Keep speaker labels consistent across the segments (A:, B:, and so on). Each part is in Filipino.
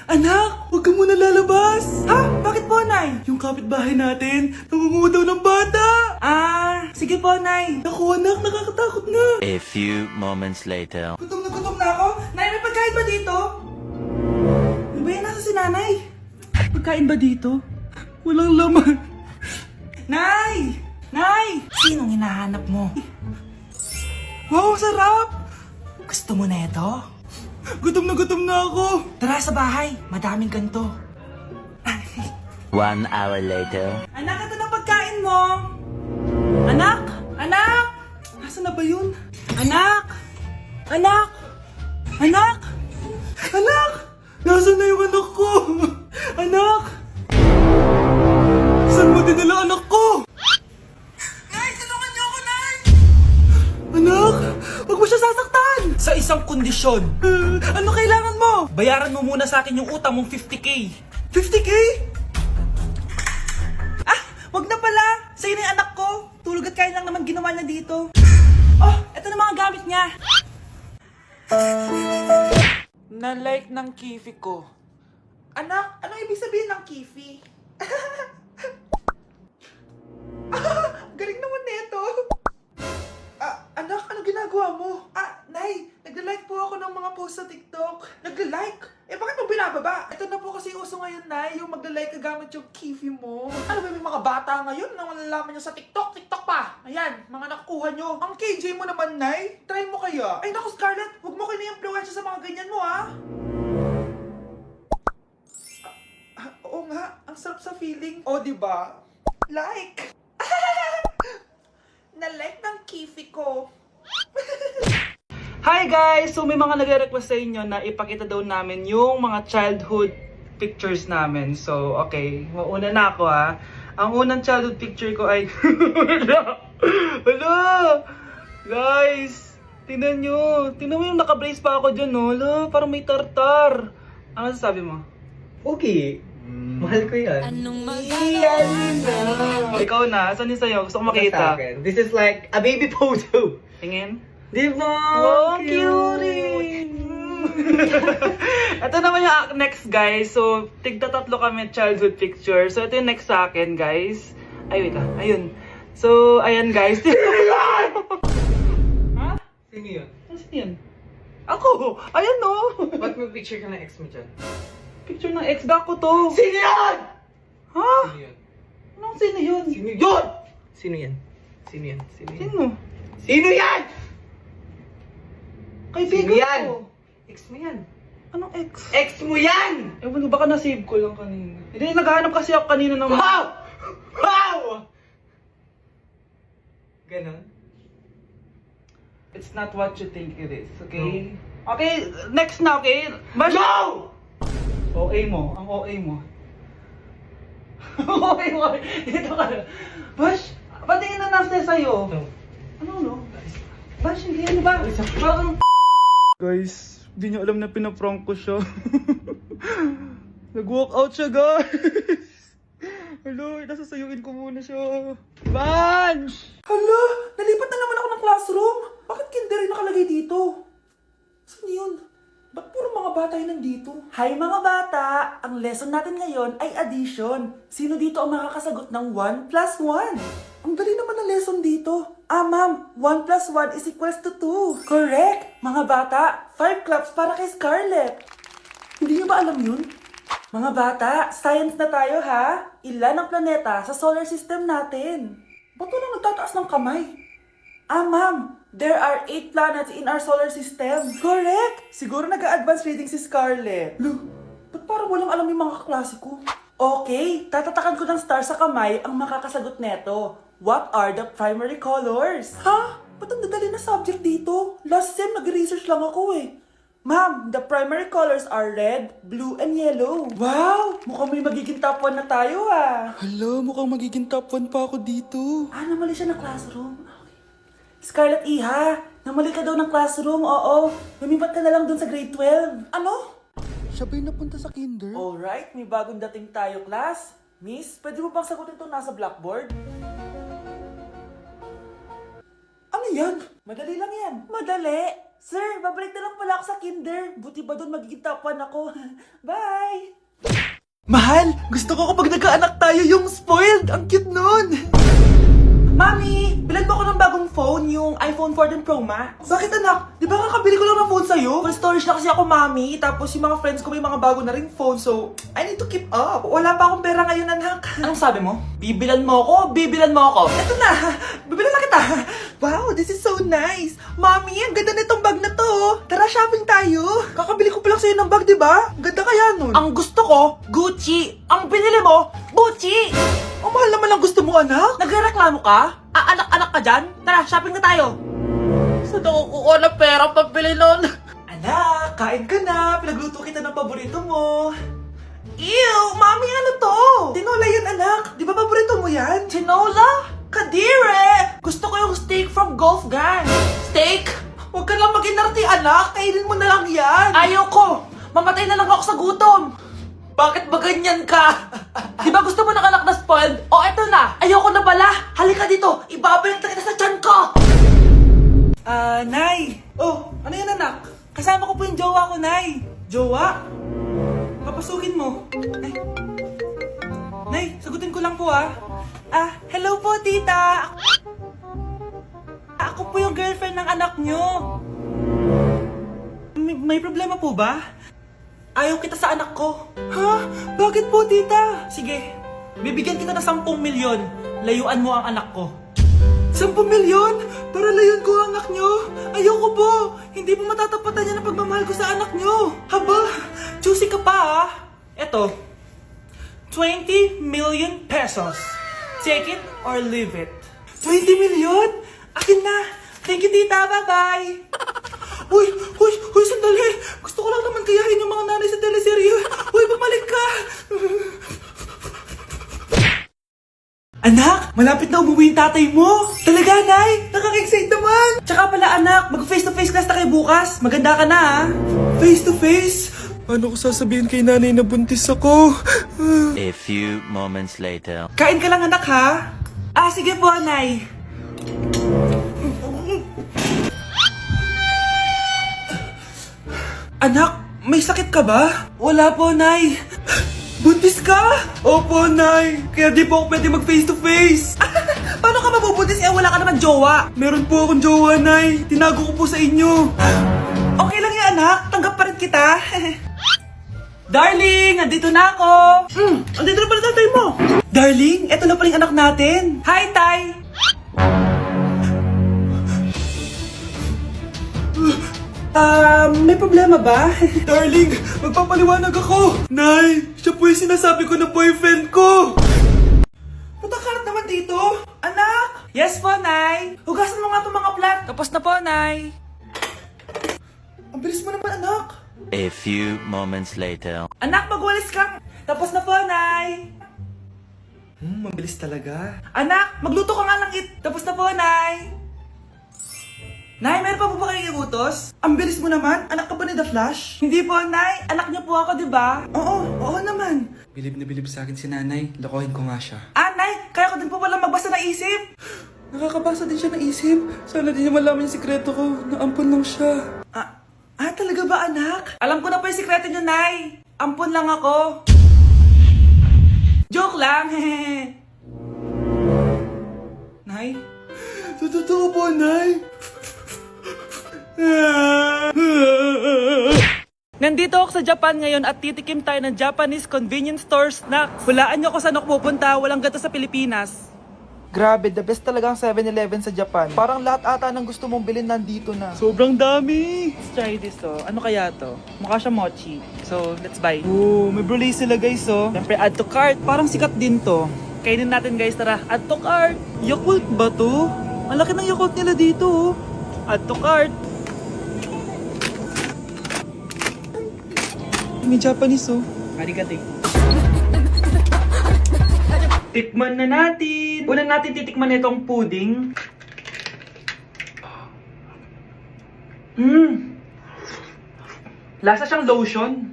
A: Anak, huwag ka muna lalabas! Ha? Bakit po, Nay? Yung kapitbahay natin, nangungudaw ng bata! Sige po, Nay. Naku, anak, nakakatakot na.
B: A few moments later.
A: Gutom na ako. Nay, may pagkain ba dito? Ano ba yan? Nasa si Nanay? Pagkain ba dito? Walang laman. Nay! Nay! Sinong hinahanap mo? Wow, sarap! Gusto mo na ito? Gutom na ako. Tara sa bahay, madaming ganito.
B: 1 hour later.
A: Anak, ito na pagkain mo. Anak! Anak! Nasaan na ba yun? Anak! Anak! Anak! Anak! Nasaan na yung anak ko? Anak! Saan mo dinala anak ko? Nay, tulungan niyo ako, Nay! Anak! Huwag mo siya sasaktan! Sa isang kondisyon. Ano kailangan mo? Bayaran mo muna sa akin yung utang mong 50k. 50k? Wag na pala! Sa'yo na yung anak ko! Tulog at kain lang naman ginawa niya dito. Oh, eto na mga gamit niya. Na-like ng kifi ko. Anak, ano ibig sabihin ng kifi? Galing naman nito. Anak, ano ginagawa mo? Nay, nagla-like po ako ng mga post sa TikTok. Nagla-like? Bakit mo binababa? Ito na po kasi uso ngayon, Nay, yung magla-like ka gamit yung kifi mo. Ano ba, may mga bata ngayon na malalaman nyo sa TikTok? TikTok pa! Ayan, mga nakukuha nyo. Ang KJ mo naman, Nay. Try mo kaya. Ay, naku, Scarlett, huwag mo kayo na-influensya sa mga ganyan mo, ha? Oo nga, ang sarap sa feeling. O, diba? Like! Na-like ng kifi ko. Hi guys! So may mga nagre-request sa inyo na ipakita daw namin yung mga childhood pictures namin. So okay, mauna na ako ha. Ang unang childhood picture ko ay... Hala! Guys! Tingnan nyo! Tingnan mo yung naka-brace pa ako dyan, no? Hala, parang may tartar. Ano sasabi mo?
C: Okay. Mahal ko yan.
A: Ikaw na, saan yung sa'yo? Gusto ko
C: Sa
A: makita.
C: akin. This is like a baby photo.
A: Tingin?
C: Di ba?
A: Wow, cute! Ito naman yung next, guys. So, tigta-tatlo kami childhood picture. So, ito yung next sa akin, guys. Ay, wait lang. Ayun. So, ayan, guys. Ha?
C: Sino yun?
A: Ano yun? Ako! Ayan, no!
C: Ba't may picture ka ng ex mo dyan?
A: Picture ng ex-back ko to.
C: Sino yan?
A: Ha?
C: Sino yun?
A: Anong sino yun?
C: Sino yun? Sino yan? Sino yan? Sino yan?
A: Sino?
C: Sino yan?
A: Kaibigan
C: Sino yan?
A: ko.
C: Ex mo yan.
A: Anong ex?
C: Ex mo yan!
A: Ewan ko, baka na-save ko lang kanina. Hindi, naghahanap kasi ako kanina ng...
C: Wow! Wow! Ganon?
A: It's not what you think it is, okay? Okay, next na, okay? Bash!
C: No!
A: OA mo, ang OA mo. OA mo, dito ka na. Bash, patingin na nasa sa'yo.
C: No.
A: Ano? Bash, hindi yan ba? Parang... Guys, hindi nyo alam na pinaprank ko siya. Nag-walk out siya, guys. Hello, nasasayuin ko muna siya. Bansh! Hala, nalipat na naman ako ng classroom. Bakit kinder yung nakalagay dito? Saan yun? Ba't puro mga bata yun nandito? Hi mga bata! Ang lesson natin ngayon ay addition. Sino dito ang makakasagot ng 1 plus 1? Ang dali naman ng lesson dito. Ma'am, 1 plus 1 is equals to 2. Correct! Mga bata, 5 claps para kay Scarlett. Hindi niyo ba alam yun? Mga bata, science na tayo ha? Ilan ang planeta sa solar system natin? Ba't walang nagtataas ng kamay? Ma'am, there are 8 planets in our solar system. Correct! Siguro nag-a-advance reading si Scarlett. Ba't parang walang alam yung mga kaklase ko? Okay, tatatakan ko ng star sa kamay ang makakasagot neto. What are the primary colors? Ha? Ba't ang dadali na subject dito? Last sem, nag-research lang ako eh. Ma'am, the primary colors are red, blue, and yellow. Wow! Mukhang may magiging top 1 na tayo ah. Hala, mukhang magiging top 1 pa ako dito. Namali siya ng classroom. Scarlett Iha, namali ka daw ng classroom, oo. Lumipat ka na lang dun sa grade 12. Ano? Siya ba'y napunta sa kinder? Alright, may bagong dating tayo, class. Miss, pwede mo bang sagutin itong nasa blackboard? Ano yan? Madali lang yan. Madali? Sir, babalik na lang pala ako sa kinder. Buti ba doon magiging top 1 ako? Bye! Mahal, gusto ko kapag nagkaanak tayo yung spoiled. Ang cute nun. Mami, bilan mo ako ng bagong phone, yung iPhone 14 Pro Max. Bakit anak? Di ba kakabili ko lang ng phone sa'yo? Full storage na kasi ako, Mami. Tapos yung mga friends ko may mga bago na ring phone, so I need to keep up. Wala pa akong pera ngayon, anak. Anong sabi mo? Bibilan mo ako? Bibilan mo ako? Eto na, bibilan na kita. Wow, this is so nice. Mami, ang ganda nitong bag na to. Tara, shopping tayo. Kakabili ko pa lang sa'yo ng bag, di ba? Ang ganda kaya nun. Ang gusto ko, Gucci. Ang binili mo, Gucci. Ang mahal naman ang gusto mo, anak. Nagrereklamo ka? Anak-anak ka dyan? Tara, shopping na tayo. Saan ako kukuha ng pera pambili nun? Anak, kain ka na. Pinagluto kita ng paborito mo. Ew, Mami, ano to? Tinola yan, anak. Di ba paborito mo yan? Tinola? Kadire! Gusto ko yung steak from Golf Gang. Steak? Huwag ka lang mag-inarti, anak. Kainin mo na lang yan. Ayoko. Mamatay na lang ako sa gutom. Bakit ba ganyan ka? Di ba gusto mo ng anak na spoiled? O eto na, ayoko na pala. Halika dito, ibabayang kita sa tiyan ko. Nay. Oh, ano yan anak? Kasama ko po yung jowa ko, Nay. Jowa? Papasukin mo. Nay, sagutin ko lang po hello po tita. Ako po yung girlfriend ng anak nyo. May problema po ba? Ayaw kita sa anak ko. Ha? Bakit po, tita? Sige, bibigyan kita ng 10 milyon. Layuan mo ang anak ko. 10 milyon? Para layuan ko ang anak nyo? Ayoko po. Hindi po matatapatan niya ng pagmamahal ko sa anak nyo. Haba, juicy ka pa Eto, 20 million pesos. Take it or leave it. 20 million? Akin na. Thank you, tita. Bye-bye. Uy, sandali. Gusto ko lang naman kayahin yung mga nanay sa teleserye. Uy, bumalik ka. Anak, malapit na umuwi yung tatay mo. Talaga, Nay? Nakaka-excite naman. Tsaka pala, anak, mag-face-to-face class na kayo bukas. Maganda ka na, Face-to-face? Paano ko sasabihin kay nanay na buntis ako?
B: A few moments later.
A: Kain ka lang, anak, ha? Sige po, Nay. Anak, may sakit ka ba? Wala po, Nay. Buntis ka? Opo, Nay. Kaya di po ako pwede mag face to face. Paano ka mabubuntis? Wala ka naman jowa. Meron po akong jowa, Nay. Tinago ko po sa inyo. Okay lang yan, anak. Tanggap pa rin kita. Darling, nandito na ako. Andito na pala tatay mo. Darling, eto na pala yung anak natin. Hi, Tay. May problema ba? Darling, magpapaliwanag ako. Nay, siya po yung sinasabi ko na boyfriend ko. Patakarap naman dito. Anak! Yes po, Nay. Hugasan mo nga itong mga plat. Tapos na po, Nay. Ang bilis mo naman, anak.
B: A few moments later.
A: Anak, magwalis kang. Tapos na po, Nay. Mabilis talaga. Anak, magluto ka nga ng Tapos na po, Nay. Nay, meron pa po ba kayong iutos? Ang bilis mo naman. Anak ka ba ni The Flash? Hindi po, Nay. Anak niyo po ako, di ba? Oo naman. Bilib na bilib sa akin si Nanay. Lokohin ko nga siya. Nay, kaya ko din po pala magbasa ng isip. Nakakabasa din siya ng isip. Sana din niya malaman yung sikreto ko. Naampon lang siya. Talaga ba, anak? Alam ko na po yung sikreto niyo, Nay. Ampon lang ako. Joke lang, Nay? Totoo po, Nay. Nandito ako sa Japan ngayon at titikim tayo ng Japanese convenience store snacks. Hulaan nyo kung saan ako pupunta, walang gato sa Pilipinas. Grabe, the best talaga ang 7-Eleven sa Japan. Parang lahat ata ng gusto mong bilhin nandito na. Sobrang dami! Let's try this Ano kaya to? Mukha siya mochi. So, let's buy. May brulee sila guys Siyempre, add to cart. Parang sikat din to. Kainin natin guys, tara. Add to cart. Yakult ba to? Ang laki ng Yakult nila dito Add to cart. May Japanese Arigato. Tikman na natin. Una natin titikman itong pudding. Lasa siyang lotion.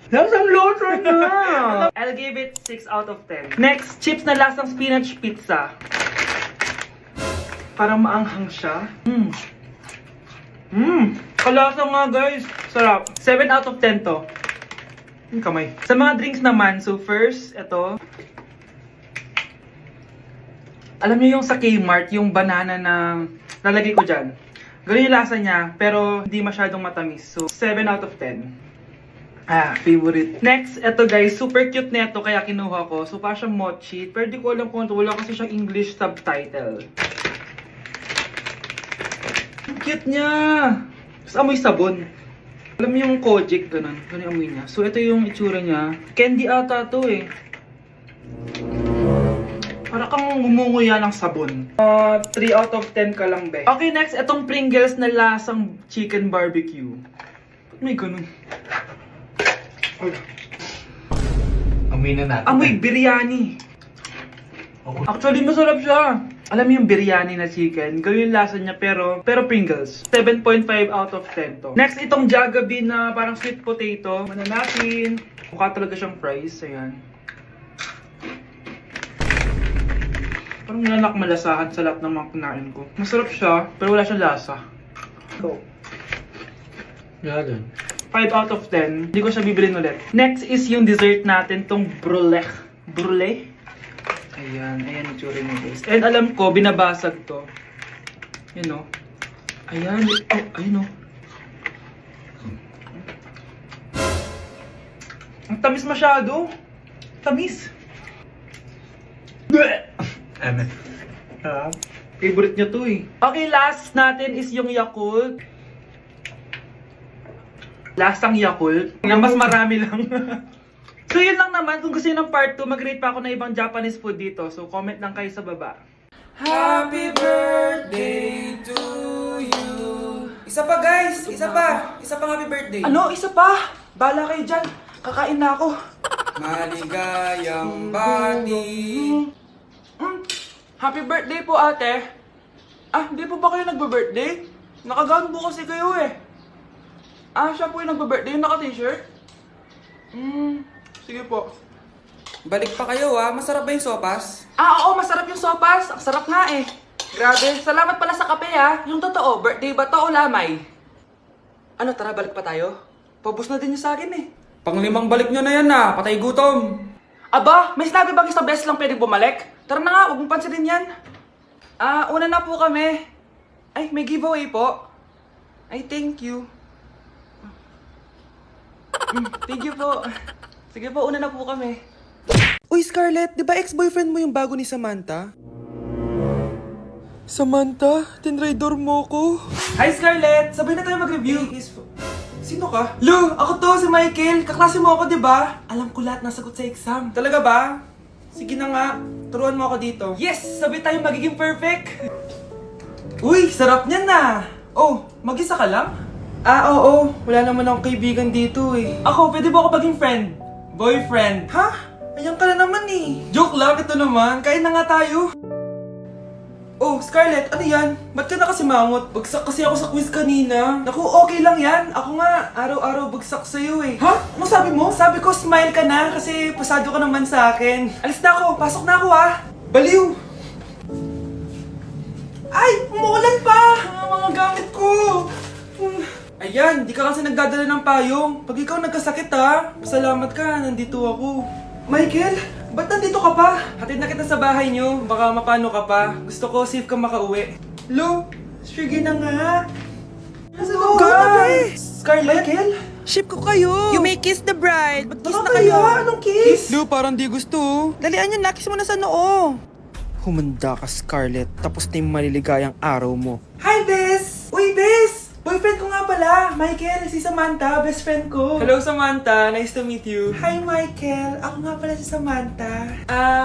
A: Lasang lotion na! I'll give it 6 out of 10. Next, chips na lasang spinach pizza. Parang maanghang siya. Kalasa nga guys. Sarap. 7 out of 10 to. Yung kamay. Sa mga drinks naman, so first, ito. Alam niyo yung sa Kmart, yung banana na lalagay ko dyan. Ganun yung lasa niya, pero hindi masyadong matamis. So, 7 out of 10. Favorite. Next, eto guys, super cute nito kaya kinuha ko. So, parang siyang mochi. Pero di ko alam kung ito. Wala kasi siyang English subtitle. Ang cute niya! Tapos amoy sabon. Alam mo yung Kojic, ganun. Ganun yung amoy niya. So, ito yung itsura niya. Candy ata to eh. Para kang gumunguya ng sabon. 3 out of 10 ka lang, be. Okay, next, itong Pringles na lasang chicken barbecue. May ganun.
C: Amoy na natin.
A: Amoy biryani. Actually, masarap siya. Alam mo yung biryani na chicken, gawin yung lasa niya pero Pringles. 7.5 out of 10 to. Next, itong Jollibee na parang sweet potato. Mana natin. Mukha talaga siyang fries. Ayan. Parang nanak malasahan sa lahat ng mga kinain ko. Masarap siya, pero wala siyang lasa. Go.
C: Yan.
A: 5 out of 10. Hindi ko siya bibilin ulit. Next is yung dessert natin, tong brulee. Brulee? Ayan, ayan yung tsura niya guys. And alam ko, binabasag to. Yun o. Ayan, oh, ayun o. Ang tamis masyado. Tamis. Favorite niya to eh. Okay, last natin is yung Yakult. Lasang Yakult. Na mas marami lang. So yun lang naman. Kung gusto nyo ng part 2, mag-rate pa ako ng ibang Japanese food dito. So comment lang kayo sa baba.
D: Happy birthday to you. Isa pa guys, isa pa. Isa pang happy birthday.
A: Ano? Isa pa? Bala kayo dyan. Kakain na ako.
D: Maligayang bati.
A: Happy birthday po ate. Hindi po ba kayo nagbe-birthday? Nakagown po kasi kayo eh. Siya po yung nagbe-birthday, yung naka-t-shirt? Sige po.
D: Balik pa kayo masarap ba yung sopas?
A: Oo, masarap yung sopas. Ang sarap nga eh. Grabe. Salamat pala sa kape Yung totoo, birthday ba to o lamay? Ano, tara, balik pa tayo? Pabus na din yung sa akin eh.
D: Pang-limang balik nyo na yan patay gutom.
A: Aba, may sinabi bang isang beses lang pwede bumalik? Tara na nga, huwag mong pansinin yan. Una na po kami. Ay, may giveaway po. Ay, thank you. Thank you po. Sige po, una na po kami.
D: Uy Scarlett, di ba ex-boyfriend mo yung bago ni Samantha? Samantha, tinraidor mo ko.
A: Hi Scarlett! Sabay na tayo mag-review.
D: Sino ka?
A: Lu, ako to, si Michael. Kaklase mo ako, di ba? Alam ko lahat ng sagot sa exam.
D: Talaga ba? Sige na nga, turuan mo ako dito.
A: Yes! Sabay tayo magiging perfect!
D: Uy, sarap niyan Oh, mag-isa ka lang? Oo. Wala naman akong kaibigan dito eh.
A: Ako, pwede ba ako maging friend? Boyfriend?
D: Ha? Ayan ka na naman eh.
A: Joke lang, ito naman. Kain na nga tayo.
D: Oh, Scarlett, ano yan? Ba't ka na kasi mangot? Bagsak kasi ako sa quiz kanina.
A: Naku, okay lang yan. Ako nga, araw-araw bagsak sa'yo eh.
D: Ha? Ano sabi mo?
A: Sabi ko, smile ka na kasi pasado ka naman sa akin. Alis na ako, pasok na ako
D: Baliw!
A: Ay, umuulan pa! Ang mga gamit ko!
D: Ayan, di ka kasi nagdadala ng payong. Pag ikaw nagkasakit pasalamat ka, nandito ako.
A: Michael, ba't nandito ka pa?
D: Hatid na kita sa bahay nyo, baka mapano ka pa. Gusto ko safe ka makauwi.
A: Lo, sige na nga.
D: Hello,
A: Scarlett? Michael?
D: Ship ko kayo! You may kiss the bride! Mag-kiss na
A: Baka
D: kayo!
A: kaya? Anong kiss?
D: Lu, parang di gusto. Dalian nyo, nakis mo na sa noo. Humanda ka, Scarlett. Tapos na yung maliligayang araw mo.
A: Hi, Bes! Uy, Bes! Boyfriend ko nga pala, Michael, si Samantha, best friend ko.
D: Hello, Samantha. Nice to meet you.
A: Hi, Michael. Ako nga pala si Samantha.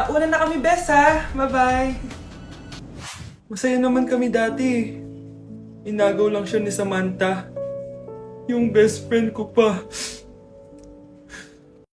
A: Una na kami, Bes, Bye-bye.
D: Masaya naman kami dati. Inagaw lang siya ni Samantha. Yung best friend ko pa.